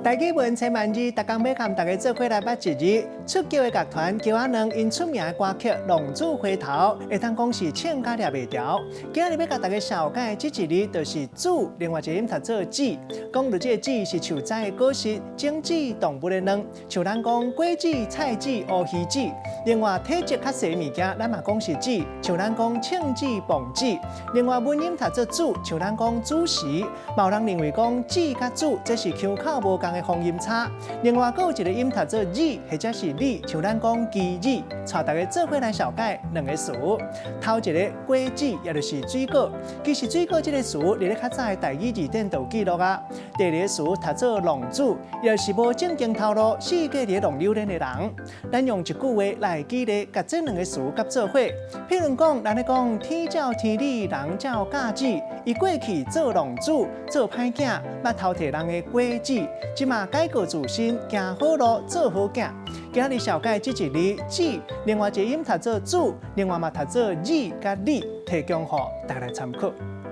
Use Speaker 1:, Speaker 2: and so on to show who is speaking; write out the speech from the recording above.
Speaker 1: 大家文千万字，大家要和大家做伙来捌一日。出桥的乐团桥仔两因出名的歌曲《浪子回头》，会当讲是唱甲抓袂牢。今日要甲大家小解这一日就是子，另外一个音读做子。讲到这个子是树栽的果实，种子动物的卵，像咱讲果子、菜子、乌鱼子。另外体积较细的物件，咱嘛讲是子，像咱讲庆子、棒子。另外文音读做子，像咱讲主食。嘛有人认为讲子甲子这是腔口无共的方音差。另外，还有一个音读做字，或者是字，像咱讲鸡字，带大家做伙来小解两个词。头一个果子，也就是水果。其实水果这个词，伫咧较早的台语字典都有记录啊。第二个词读做浪子，也就是无正经头路、四界伫浪流连的人。咱用一句话来记咧，甲这两个词夹做伙。譬如讲，咱咧讲天照天理，人照架子，伊过去做浪子，做歹囝，捌头摕人的果子，即嘛改过自新，行好路，做好囝。今日小解这一日子，另外一个音读做子，另外嘛读做字甲理，提供予大家参考。